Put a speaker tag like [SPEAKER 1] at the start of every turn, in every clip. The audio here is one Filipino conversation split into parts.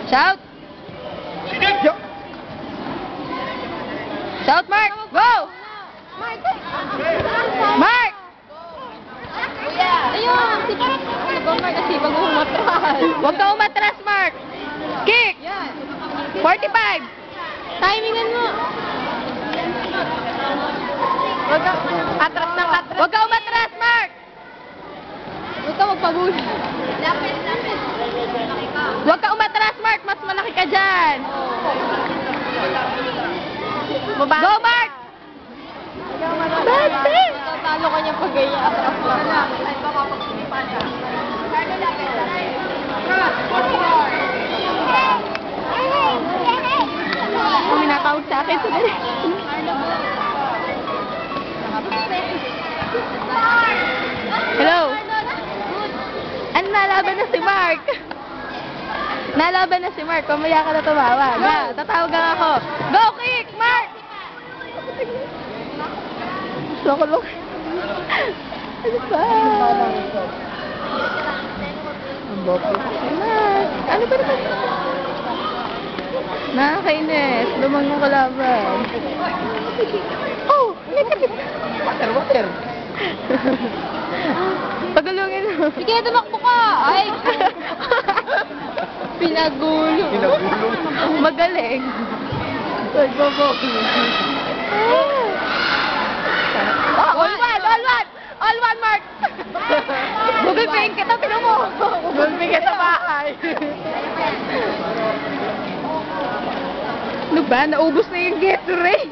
[SPEAKER 1] Shout! Shout, Mark! Go!
[SPEAKER 2] Mark!
[SPEAKER 1] Mark!
[SPEAKER 2] Ayun! Ano ba, Mark? Kasi bago umatras.
[SPEAKER 1] Huwag ka umatras, Mark! Kick!
[SPEAKER 2] Yan.
[SPEAKER 1] 45!
[SPEAKER 2] Timingan mo.
[SPEAKER 1] Huwag ka atras ng atras. Huwag ka umatras, Mark!
[SPEAKER 2] Huwag ka magpabuli. Lapit.
[SPEAKER 1] Huwag ka umatras, Mark! Mas malaki ka dyan! Go, Mark! Bate!
[SPEAKER 2] Tatalo ka niya pag ganyan. Atras lang.
[SPEAKER 1] May natawag sa akin. Sandali. Hello? Ano, nalaban na si Mark? Nalaban na si Mark. Pamaya ka na tumawa. Ga, tatawagan ako. Go, kick! Mark! Gusto ko lang. Ano ba? Ang bobo. Mark! Ano ba naman? Nakakainis. Lumang ng kalaban. Oh! Water. Pagulungin mo.
[SPEAKER 2] Sige, tumakbo ka. Ay! Pinagulo.
[SPEAKER 1] Magaling. All one, Mark! Google Pay kita, tinan mo. Google Pay kita bahay. Ano ba? Naubos na yung Gatorade.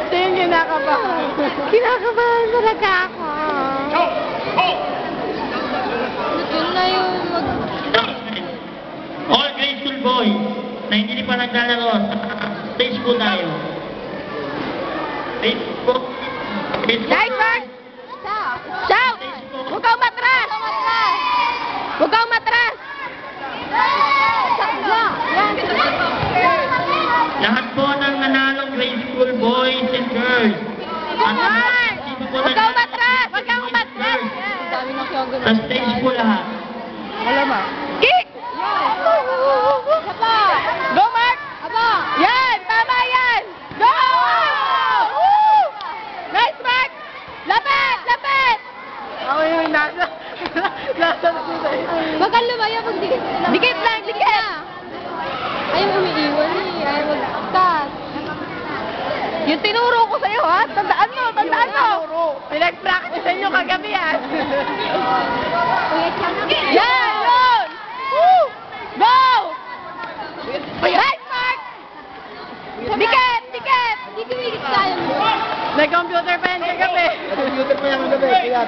[SPEAKER 1] Ito yung kinakabahan. Kinakabahan talaga ako.
[SPEAKER 2] Yun na yung
[SPEAKER 3] All grade school boys na hindi pa naglalaro, stage po tayo. Stage po.
[SPEAKER 1] Nice, Mark! Shout! Huwag kang matras! Huwag kang matras!
[SPEAKER 3] Lahat po ng nanalong grade school boys and girls.
[SPEAKER 1] Mark! Huwag kang matras! Huwag kang matras!
[SPEAKER 2] dami na kyogo.
[SPEAKER 3] Sa stage po lahat.
[SPEAKER 1] Alam mo. Kick!
[SPEAKER 2] Aba!
[SPEAKER 1] Go, Mark!
[SPEAKER 2] Aba!
[SPEAKER 1] Yan! Tama yan! Go! Woo! Nice, Mark! Lapit! Lapit! Ako yung nasa
[SPEAKER 2] Wag kang lumayo pag dikit.
[SPEAKER 1] Dikit lang, dikit!
[SPEAKER 2] Ayaw umiiwan eh. Ayaw mag-cut.
[SPEAKER 1] Yung tinuro ko sa'yo, ha? Tandaan mo, tandaan mo! Pinag-practice nyo kagabi, ha? Yan! Yun! Woo! Go! Nice, Mark! Dikit! Dikit!
[SPEAKER 2] Hindi kumigit tayo mo.
[SPEAKER 1] Nag-computer pa yan kagabi.
[SPEAKER 4] Computer pa yan kagabi, kaya.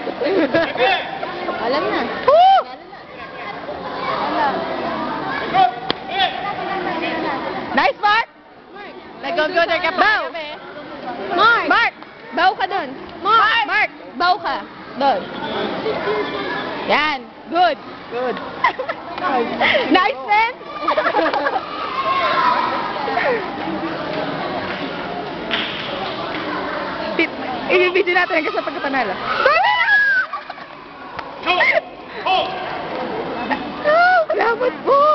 [SPEAKER 2] Alam na.
[SPEAKER 1] Woo! Nice, Mark! Nag-computer ka pa kagabi.
[SPEAKER 2] Mark!
[SPEAKER 1] Mark! Baw ka dun.
[SPEAKER 2] Mark!
[SPEAKER 1] Mark! Baw ka. Dun. Yan. Good.
[SPEAKER 4] Good.
[SPEAKER 1] Nice, man! I-video natin hanggang sa pagkapanalo. Salamat po!